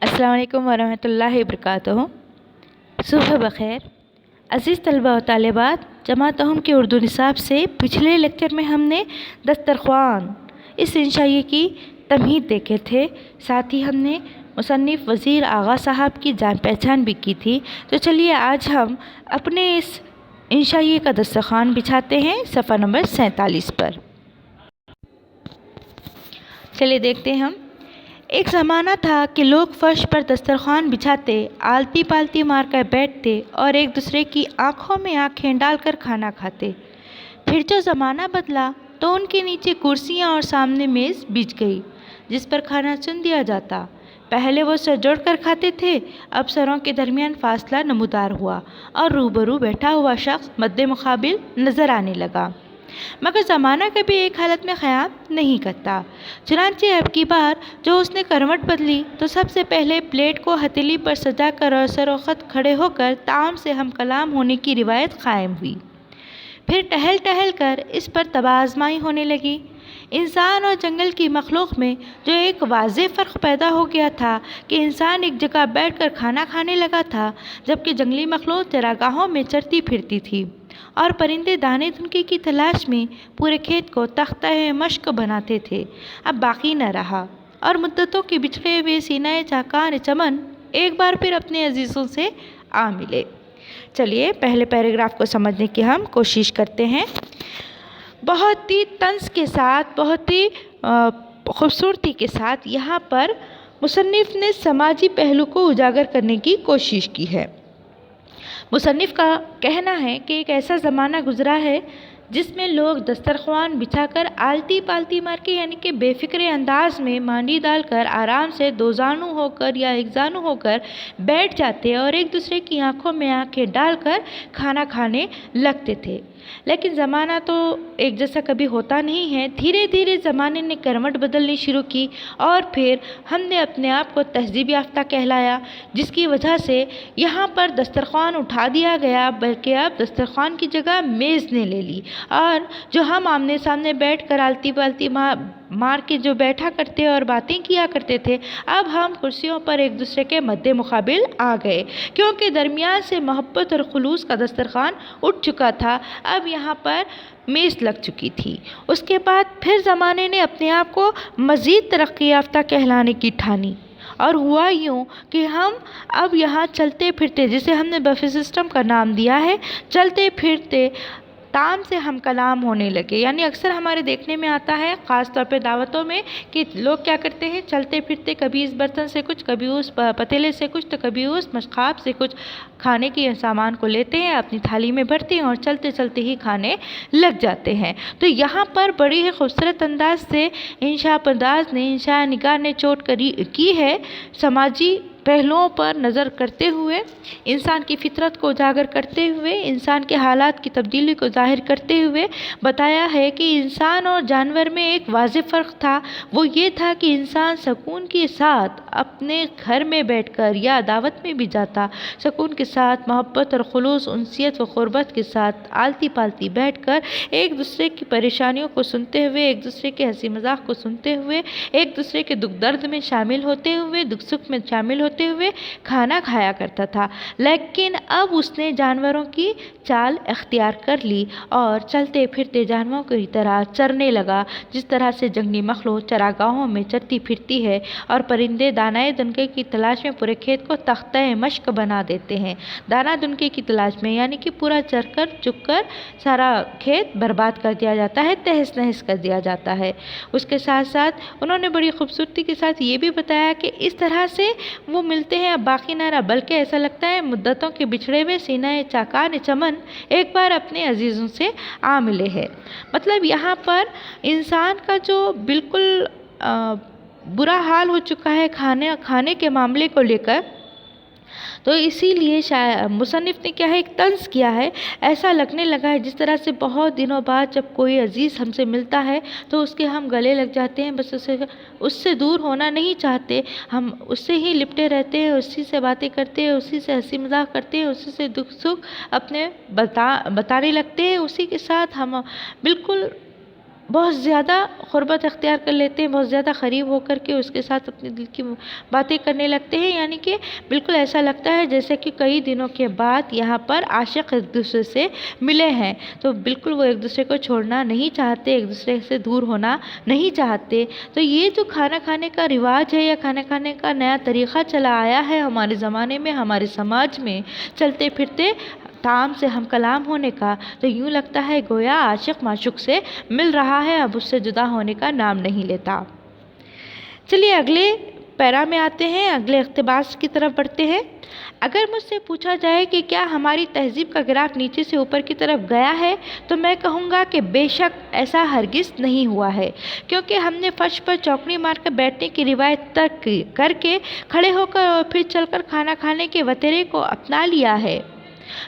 अस्सलाम वालेकुम वरहमतुल्लाहि वबरकातुहू। सुबह बखैर अज़ीज़ तलबा व तालिबात। जमात अहम के उर्दू निसाब से पिछले लेक्चर में हमने दस्तरख्वान इस इंशाई की तमहीद देखे थे। साथ ही हमने मुसन्निफ़ वज़ीर आगा साहब की जान पहचान भी की थी। तो चलिए आज हम अपने इस इंशाई का दस्तरख्वान बिछाते हैं सफ़ा नंबर 47 पर। चलिए देखते हैं हम। एक ज़माना था कि लोग फर्श पर दस्तरख्वान बिछाते, आलती पालती मार कर बैठते और एक दूसरे की आंखों में आंखें डालकर खाना खाते। फिर जो ज़माना बदला तो उनके नीचे कुर्सियां और सामने मेज़ बिछ गई जिस पर खाना चुन दिया जाता। पहले वो सर जोड़ कर खाते थे, अब सरों के दरमियान फासला नमूदार हुआ और रूबरू बैठा हुआ शख्स मद्दे मुकाबिल नज़र आने लगा। मगर ज़माना कभी एक हालत में ख़याम नहीं करता। चुनांचे अब की बार जो उसने करवट बदली तो सबसे पहले प्लेट को हथेली पर सजा कर और सरोखत खड़े होकर ताम से हम कलाम होने की रिवायत कायम हुई। फिर टहल टहल कर इस पर तबाज़माई होने लगी। इंसान और जंगल की मखलूक में जो एक वाज़ेह फ़र्क पैदा हो गया था कि इंसान एक जगह बैठकर खाना खाने लगा था, जबकि जंगली मखलूक चरागाहों में चरती फिरती थी और परिंदे दाने धुनके की तलाश में पूरे खेत को तख्ता मश्क बनाते थे। अब बाकी न रहा और मुद्दतों के बिछड़े हुए सीनाए चाकान चमन एक बार फिर अपने अजीज़ों से आ मिले। चलिए पहले पैराग्राफ को समझने की हम कोशिश करते हैं। बहुत ही तंज के साथ, बहुत ही खूबसूरती के साथ यहाँ पर मुसन्निफ़ ने समाजी पहलू को उजागर करने की कोशिश की है। मुसन्निफ़ का कहना है कि एक ऐसा ज़माना गुज़रा है जिसमें लोग दस्तरख्वान बिछाकर आलती पालती मार के यानी कि बेफ़िक्र अंदाज में मांडी डालकर आराम से दो जानू होकर या एक जानू होकर बैठ जाते और एक दूसरे की आंखों में आंखें डालकर खाना खाने लगते थे। लेकिन ज़माना तो एक जैसा कभी होता नहीं है। धीरे धीरे ज़माने ने करवट बदलनी शुरू की और फिर हमने अपने आप को तहज़ीब याफ्ता कहलाया, जिसकी वजह से यहाँ पर दस्तरख्वान उठा दिया गया, बल्कि अब दस्तरख्वान की जगह मेज़ ने ले ली और जो हम आमने सामने बैठ कर आलती पालती मार के जो बैठा करते और बातें किया करते थे, अब हम कुर्सियों पर एक दूसरे के मद्दे मुकाबिल आ गए, क्योंकि दरमियान से मोहब्बत और खुलूस का दस्तरखान उठ चुका था। अब यहाँ पर मेज़ लग चुकी थी। उसके बाद फिर ज़माने ने अपने आप को मज़ीद तरक्की याफ्ता कहलाने की ठानी और हुआ यूँ कि हम अब यहाँ चलते फिरते, जिसे हमने बफे सिस्टम का नाम दिया है, चलते फिरते ताम से हम कलाम होने लगे। यानी अक्सर हमारे देखने में आता है, ख़ास तौर पे दावतों में, कि लोग क्या करते हैं, चलते फिरते कभी इस बर्तन से कुछ, कभी उस पतीले से कुछ, तो कभी उस मशकाब से कुछ खाने के सामान को लेते हैं, अपनी थाली में भरते हैं और चलते चलते ही खाने लग जाते हैं। तो यहाँ पर बड़ी ही खूबसूरत अंदाज से इंशा पर्दाज ने, इंशा निगार ने चोट की है समाजी पहलुओं पर नज़र करते हुए, इंसान की फितरत को उजागर करते हुए, इंसान के हालात की तब्दीली को ज़ाहिर करते हुए बताया है कि इंसान और जानवर में एक वाज़ेह फ़र्क था। वो ये था कि इंसान सुकून के साथ अपने घर में बैठकर या दावत में भी जाता, सुकून के साथ मोहब्बत और खुलूस, उनसियत व क़ुरबत के साथ आलती पालती बैठकर एक दूसरे की परेशानियों को सुनते हुए, एक दूसरे के हंसी मजाक को सुनते हुए, एक दूसरे के दुख दर्द में शामिल होते हुए, दुख सुख में शामिल होते हुए खाना खाया करता था। लेकिन अब उसने जानवरों की चाल इख्तियार कर ली और चलते फिरते जानवरों की तरह चरने लगा, जिस तरह से जंगली मखलूक चरागाहों में चरती फिरती है और परिंदे दानाए दुनके की तलाश में पूरे खेत को तख्ता मश्क बना देते हैं। दाना दुनके की तलाश में यानी कि पूरा चरकर चुककर सारा खेत बर्बाद कर दिया जाता है, तहस नहस कर दिया जाता है। उसके साथ साथ उन्होंने बड़ी खूबसूरती के साथ ये भी बताया कि इस तरह से वो मिलते हैं, अब बाकी ना रहा, बल्कि ऐसा लगता है मुद्दतों के बिछड़े हुए सीनाए चाकान चमन एक बार अपने अजीज़ों से आ मिले हैं। मतलब यहाँ पर इंसान का जो बिल्कुल बुरा हाल हो चुका है खाने के मामले को लेकर, तो इसीलिए शायद मुसन्निफ़ ने क्या है, एक तंज़ किया है। ऐसा लगने लगा है जिस तरह से बहुत दिनों बाद जब कोई अज़ीज़ हमसे मिलता है तो उसके हम गले लग जाते हैं, बस उससे दूर होना नहीं चाहते, हम उससे ही लिपटे रहते हैं, उसी से बातें करते हैं, उसी से हंसी मजाक करते हैं, उसी से दुख सुख अपने बताने लगते हैं, उसी के साथ हम बिल्कुल بہت زیادہ قربت اختیار کر لیتے ہیں، بہت زیادہ قریب ہو کر کے اس کے ساتھ اپنے دل کی باتیں کرنے لگتے ہیں، یعنی کہ بالکل ایسا لگتا ہے جیسے کہ کئی دنوں کے بعد یہاں پر عاشق ایک دوسرے سے ملے ہیں، تو بالکل وہ ایک دوسرے کو چھوڑنا نہیں چاہتے، ایک دوسرے سے دور ہونا نہیں چاہتے۔ تو یہ جو کھانا کھانے کا رواج ہے یا کھانا کھانے کا نیا طریقہ چلا آیا ہے ہمارے زمانے میں، ہمارے سماج میں، چلتے پھرتے طعام سے ہم کلام ہونے کا، تو یوں لگتا ہے گویا عاشق معشوق سے مل رہا ہے، اب اس سے جدا ہونے کا نام نہیں لیتا۔ چلیے اگلے پیرا میں آتے ہیں، اگلے اقتباس کی طرف بڑھتے ہیں۔ اگر مجھ سے پوچھا جائے کہ کیا ہماری تہذیب کا گراف نیچے سے اوپر کی طرف گیا ہے، تو میں کہوں گا کہ بے شک ایسا ہرگز نہیں ہوا ہے، کیونکہ ہم نے فرش پر چوکڑی مار کر بیٹھنے کی روایت ترک کر کے کھڑے ہو کر اور پھر چل کر کھانا کھانے کے وتیرے کو اپنا لیا ہے،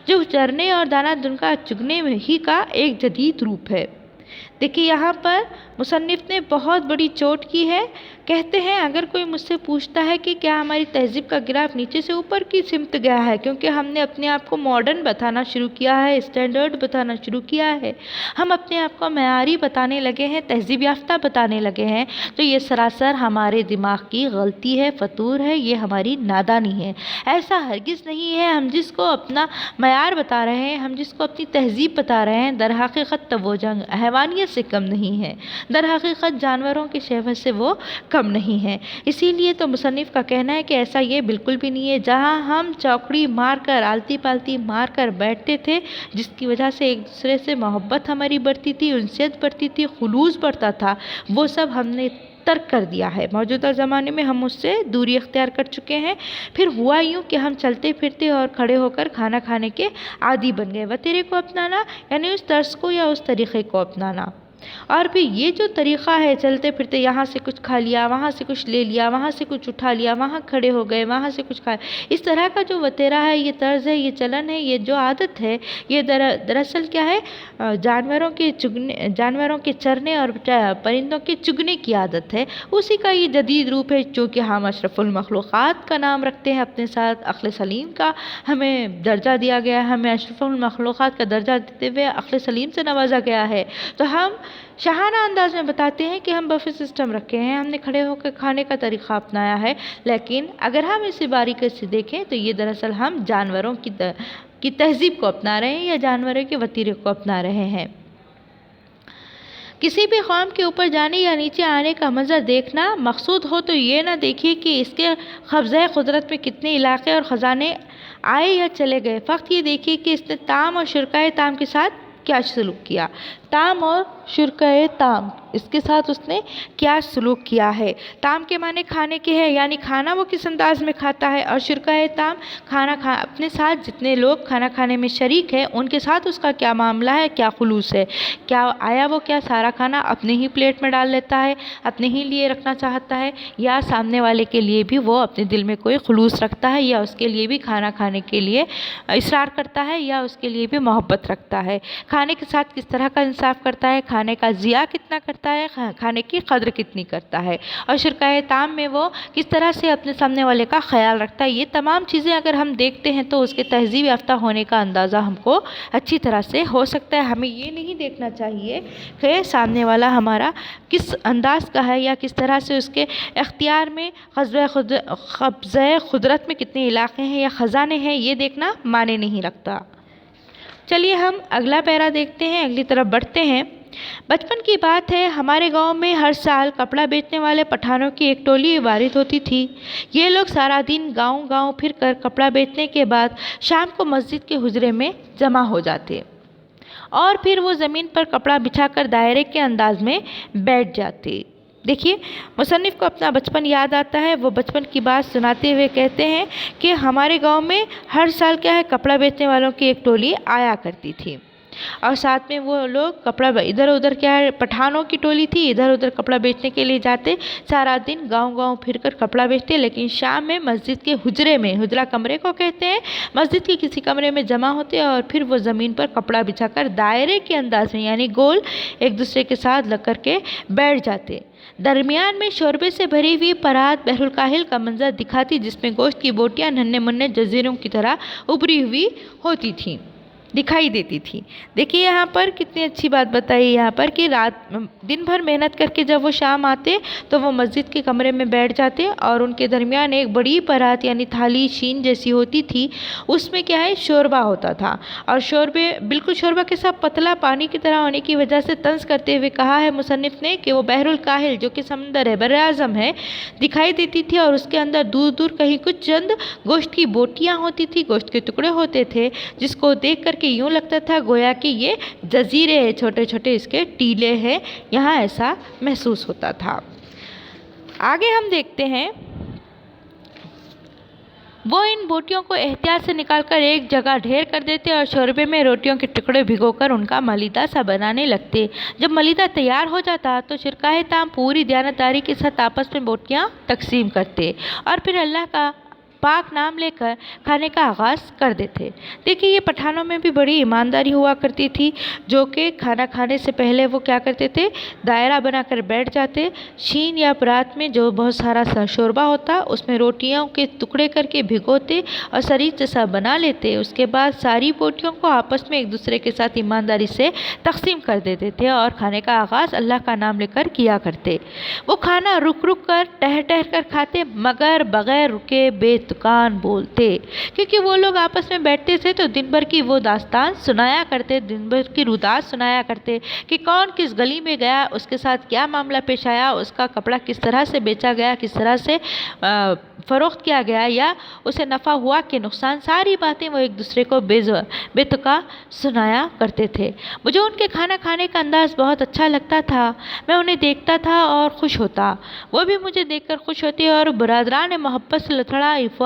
جو چرنے اور دانہ دن کا چگنے ہی کا ایک جدید روپ ہے۔ دیکھیے یہاں پر مصنف نے بہت بڑی چوٹ کی ہے، کہتے ہیں اگر کوئی مجھ سے پوچھتا ہے کہ کیا ہماری تہذیب کا گراف نیچے سے اوپر کی سمت گیا ہے، کیونکہ ہم نے اپنے آپ کو ماڈرن بتانا شروع کیا ہے، اسٹینڈرڈ بتانا شروع کیا ہے، ہم اپنے آپ کو معیاری بتانے لگے ہیں، تہذیب یافتہ بتانے لگے ہیں، تو یہ سراسر ہمارے دماغ کی غلطی ہے، فطور ہے، یہ ہماری نادانی ہے۔ ایسا ہرگز نہیں ہے۔ ہم جس کو اپنا معیار بتا رہے ہیں، ہم جس کو اپنی تہذیب بتا رہے ہیں، در حقیقت تو وہ جنگ حیوانیت سے کم نہیں ہے، در حقیقت جانوروں کے شہوت سے وہ کم نہیں ہے۔ اسی لیے تو مصنف کا کہنا ہے کہ ایسا یہ بالکل بھی نہیں ہے۔ جہاں ہم چوکڑی مار کر آلتی پالتی مار کر بیٹھتے تھے، جس کی وجہ سے ایک دوسرے سے محبت ہماری بڑھتی تھی، انسیت بڑھتی تھی، خلوص بڑھتا تھا، وہ سب ہم نے ترک کر دیا ہے۔ موجودہ زمانے میں ہم اس سے دوری اختیار کر چکے ہیں۔ پھر ہوا یوں کہ ہم چلتے پھرتے اور کھڑے ہو کر کھانا کھانے کے عادی بن گئے۔ وتیرے کو اپنانا یعنی اس طرز کو یا اس طریقے کو اپنانا، اور پھر یہ جو طریقہ ہے چلتے پھرتے یہاں سے کچھ کھا لیا، وہاں سے کچھ لے لیا، وہاں سے کچھ اٹھا لیا، وہاں کھڑے ہو گئے، وہاں سے کچھ کھایا، اس طرح کا جو وتیرہ ہے، یہ طرز ہے، یہ چلن ہے، یہ جو عادت ہے، یہ دراصل کیا ہے، جانوروں کے چرنے اور پرندوں کے چگنے کی عادت ہے، اسی کا یہ جدید روپ ہے۔ چونکہ ہم اشرف المخلوقات کا نام رکھتے ہیں اپنے ساتھ، عقل سلیم کا ہمیں درجہ دیا گیا ہے، ہمیں اشرف المخلوقات کا درجہ دیتے ہوئے عقل سلیم سے نوازا گیا ہے، تو ہم شاہانہ انداز میں بتاتے ہیں کہ ہم بفے سسٹم رکھے ہیں، ہم نے کھڑے ہو کر کھانے کا طریقہ اپنایا ہے، لیکن اگر ہم اسے باریکی سے دیکھیں تو یہ دراصل ہم جانوروں کی تہذیب کو اپنا رہے ہیں یا جانوروں کے وتیرے کو اپنا رہے ہیں۔ کسی بھی قوم کے اوپر جانے یا نیچے آنے کا منظر دیکھنا مقصود ہو تو یہ نہ دیکھیے کہ اس کے قبضۂ قدرت میں کتنے علاقے اور خزانے آئے یا چلے گئے، فقط یہ دیکھیے کہ اس نے طعام اور شرکائے طعام کے ساتھ کیا سلوک کیا۔ طعام اور شرکائے طعام، اس کے ساتھ اس نے کیا سلوک کیا ہے۔ طعام کے معنی کھانے کے ہیں، یعنی کھانا وہ کس انداز میں کھاتا ہے، اور شرکائے طعام اپنے ساتھ جتنے لوگ کھانا کھانے میں شریک ہیں ان کے ساتھ اس کا کیا معاملہ ہے، کیا خلوص ہے، وہ کیا سارا کھانا اپنے ہی پلیٹ میں ڈال لیتا ہے، اپنے ہی لیے رکھنا چاہتا ہے، یا سامنے والے کے لیے بھی وہ اپنے دل میں کوئی خلوص رکھتا ہے، یا اس کے لیے بھی کھانا کھانے کے لیے اصرار کرتا ہے، یا اس کے لیے بھی محبت رکھتا ہے، کھانے کے ساتھ کس طرح کا انصاف کرتا ہے، کھانے کا ضیاع کتنا کرتا ہے، کھانے کی قدر کتنی کرتا ہے، اور شرکائے طعام میں وہ کس طرح سے اپنے سامنے والے کا خیال رکھتا ہے۔ یہ تمام چیزیں اگر ہم دیکھتے ہیں تو اس کے تہذیب یافتہ ہونے کا اندازہ ہم کو اچھی طرح سے ہو سکتا ہے۔ ہمیں یہ نہیں دیکھنا چاہیے کہ سامنے والا ہمارا کس انداز کا ہے یا کس طرح سے اس کے اختیار میں قبضۂ قدرت میں کتنے علاقے ہیں یا خزانے ہیں، یہ دیکھنا معنی نہیں رکھتا۔ چلیے ہم اگلا پیرا دیکھتے ہیں، اگلی طرف بڑھتے ہیں۔ بچپن کی بات ہے، ہمارے گاؤں میں ہر سال کپڑا بیچنے والے پٹھانوں کی ایک ٹولی وارد ہوتی تھی۔ یہ لوگ سارا دن گاؤں گاؤں پھر کر کپڑا بیچنے کے بعد شام کو مسجد کے حجرے میں جمع ہو جاتے، اور پھر وہ زمین پر کپڑا بچھا کر دائرے کے انداز میں بیٹھ جاتے۔ دیکھیے مصنف کو اپنا بچپن یاد آتا ہے، وہ بچپن کی بات سناتے ہوئے کہتے ہیں کہ ہمارے گاؤں میں ہر سال کیا ہے، کپڑا بیچنے والوں کی ایک ٹولی آیا کرتی تھی، اور ساتھ میں وہ لوگ کپڑا ادھر ادھر کیا ہے، پٹھانوں کی ٹولی تھی، ادھر ادھر کپڑا بیچنے کے لیے جاتے، سارا دن گاؤں گاؤں پھر کر کپڑا بیچتے، لیکن شام میں مسجد کے حجرے میں، حجرہ کمرے کو کہتے ہیں، مسجد کے کسی کمرے میں جمع ہوتے اور پھر وہ زمین پر کپڑا بچھا کر دائرے کے انداز میں یعنی گول ایک دوسرے کے ساتھ لگ کر کے بیٹھ جاتے۔ درمیان میں شوربے سے بھری ہوئی پرات بحر الکاہل کا منظر دکھاتی، جس میں گوشت کی بوٹیاں ننھے منھے جزیروں کی طرح ابری ہوئی ہوتی تھیں۔ दिखाई देती थी। देखिए यहाँ पर कितनी अच्छी बात बताई यहाँ पर कि दिन भर मेहनत करके जब वो शाम आते तो वो मस्जिद के कमरे में बैठ जाते और उनके दरमियान एक बड़ी परात यानी थाली शीन जैसी होती थी, उसमें क्या है शोरबा होता था। और शोरबे बिल्कुल शोरबा के साथ पतला पानी की तरह होने की वजह से तंज करते हुए कहा है मुसन्निफ ने कि वो बहरुल काहिल जो कि समंदर है, बर्रे आज़म है, दिखाई देती थी और उसके अंदर दूर दूर कहीं कुछ चंद गोश्त की बोटियाँ होती थी, गोश्त के टुकड़े होते थे, जिसको देख करके यूँ लगता था गोया कि ये जजीरे हैं, छोटे छोटे इसके टीले हैं, यहाँ ऐसा महसूस होता था। आगे हम देखते हैं, वो इन बोटियों को एहतियात से निकालकर एक जगह ढेर कर देते और शोरबे में रोटियों के टुकड़े भिगोकर उनका मलीदा सा बनाने लगते। जब मलीदा तैयार हो जाता तो शिरकाए ताम पूरी दयानतदारी के साथ आपस में बोटियां तकसीम करते और फिर अल्लाह का पाक नाम लेकर खाने का आगाज़ कर देते। देखिए ये पठानों में भी बड़ी ईमानदारी हुआ करती थी, जो कि खाना खाने से पहले वो क्या करते थे, दायरा बनाकर बैठ जाते। शीन या परात में जो बहुत सारा शोरबा होता उसमें रोटियों के टुकड़े करके भिगोते और शरीर जैसा बना लेते। उसके बाद सारी बोटियों को आपस में एक दूसरे के साथ ईमानदारी से तकसीम कर देते थे और खाने का आगाज़ अल्लाह का नाम लेकर किया करते। वो खाना रुक रुक कर टहर टहर कर खाते, मगर बग़ैर रुके बेतुकान बोलते, क्योंकि वो लोग आपस में बैठते थे तो दिन भर की वो दास्तान सुनाया करते, दिन भर की रुदात सुनाया करते कि कौन किस गली में गया, उसके साथ क्या मामला पेश आया, उसका कपड़ा किस तरह से बेचा गया, किस तरह से फ़रोख्त किया गया या उसे नफ़ा हुआ कि नुकसान, सारी बातें वो एक दूसरे को बेतुका सुनाया करते थे। मुझे उनके खाना खाने का अंदाज़ बहुत अच्छा लगता था। मैं उन्हें देखता था और खुश होता, वो भी मुझे देखकर खुश होती और बरादरान मोहब्बत से लथड़ा एक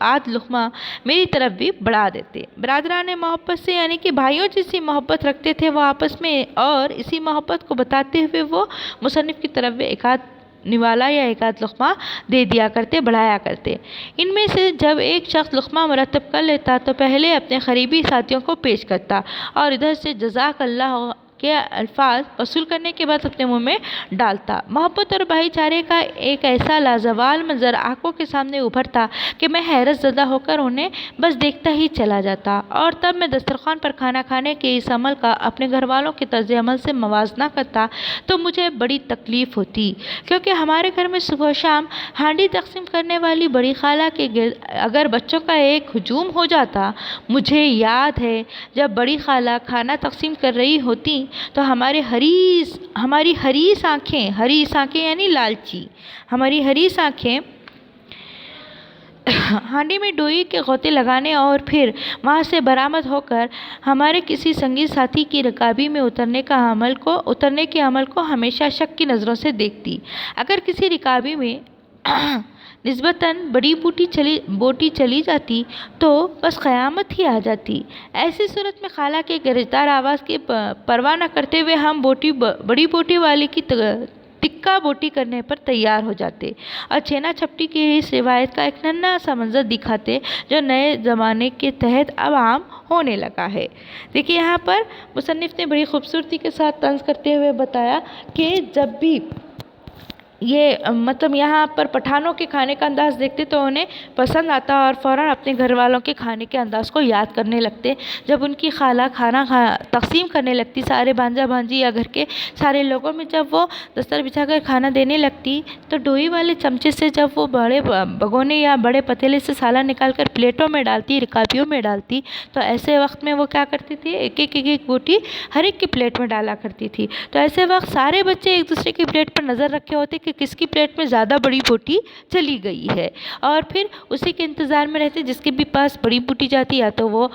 आध लुक़मा मेरी तरफ भी बढ़ा देते। बरादरान मोहब्बत से यानी कि भाइयों जैसी मोहब्बत रखते थे वो आपस में, और इसी मोहब्बत को बताते हुए वो मुसन्निफ़ की तरफ एक आध निवाला या एक आध लुक़मा दे दिया करते, बढ़ाया करते। इनमें से जब एक शख्स लुक़मा मुरतब कर लेता तो पहले अपने करीबी साथियों को पेश करता और इधर से जज़ाकल्लाह के अल्फाज वसूल करने के बाद अपने मुंह में डालता। मोहब्बत और भाईचारे का एक ऐसा लाजवाल मंजर आंखों के सामने उभरता कि मैं हैरत ज़दा होकर उन्हें बस देखता ही चला जाता। और तब मैं दस्तरखान पर खाना खाने के इस अमल का अपने घर वालों के तर्ज अमल से मवाजना करता तो मुझे बड़ी तकलीफ़ होती, क्योंकि हमारे घर में सुबह शाम हांडी तकसीम करने वाली बड़ी खाला के गिर्द अगर बच्चों का एक हुजूम हो जाता। मुझे याद है जब बड़ी खाला खाना तकसीम कर रही होती तो हमारी हरीस आँखें यानी लालची, हमारी हरीस आँखें हांडी में डोई के गोते लगाने और फिर वहाँ से बरामद होकर हमारे किसी संगी साथी की रकाबी में उतरने के अमल को हमेशा शक की नज़रों से देखती। अगर किसी रिकाबी में निस्बतन बड़ी बोटी चली जाती तो बस क़यामत ही आ जाती। ऐसी सूरत में खाला के गरजदार आवाज़ की परवाह न करते हुए हम बड़ी बोटी वाले की टिक्का बोटी करने पर तैयार हो जाते और छेना छपटी की इस रिवायत का एक नन्हा सा मंजर दिखाते जो नए ज़माने के तहत अब आम होने लगा है। देखिए यहाँ पर मुसन्निफ़ ने बड़ी खूबसूरती के साथ तंज़ करते हुए बताया कि जब भी ये मतलब यहाँ पर पठानों के खाने का अंदाज़ देखते तो उन्हें पसंद आता और फ़ौरन अपने घर वालों के खाने के अंदाज़ को याद करने लगते। जब उनकी खाला खाना तकसीम करने लगती सारे भांजा भांजी या घर के सारे लोगों में, जब वो दस्तर बिछाकर खाना देने लगती तो डोई वाले चमचे से जब वो बड़े भगोने या बड़े पतीले से साला निकाल कर प्लेटों में डालती, रिकाबियों में डालती, तो ऐसे वक्त में वो क्या करती थी, एक बोटी हर एक की प्लेट में डाला करती थी। तो ऐसे वक्त सारे बच्चे एक दूसरे की प्लेट पर नज़र रखे होते कि किसकी प्लेट में ज़्यादा बड़ी बोटी चली गई है, और फिर उसी के इंतज़ार में रहते जिसके भी पास बड़ी बोटी जाती या तो वो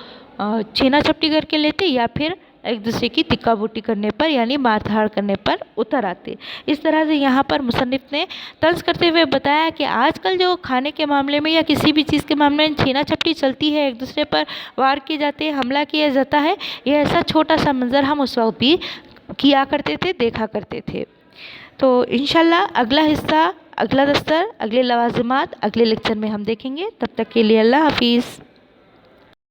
छेना चपटी करके लेते या फिर एक दूसरे की टिक्का बोटी करने पर यानी मारधाड़ करने पर उतर आते। इस तरह से यहाँ पर मुसन्निफ़ ने तंज़ करते हुए बताया कि आजकल जो खाने के मामले में या किसी भी चीज़ के मामले में छीना झपटी चलती है, एक दूसरे पर वार किए जाते हैं, हमला किया जाता है, यह ऐसा छोटा सा मंज़र हम उस वक्त भी किया करते थे, देखा करते थे। तो इंशाल्लाह अगला हिस्सा, अगला दस्तर, अगले लवाज़िमात अगले लेक्चर में हम देखेंगे। तब तक के लिए अल्लाह हाफिज़।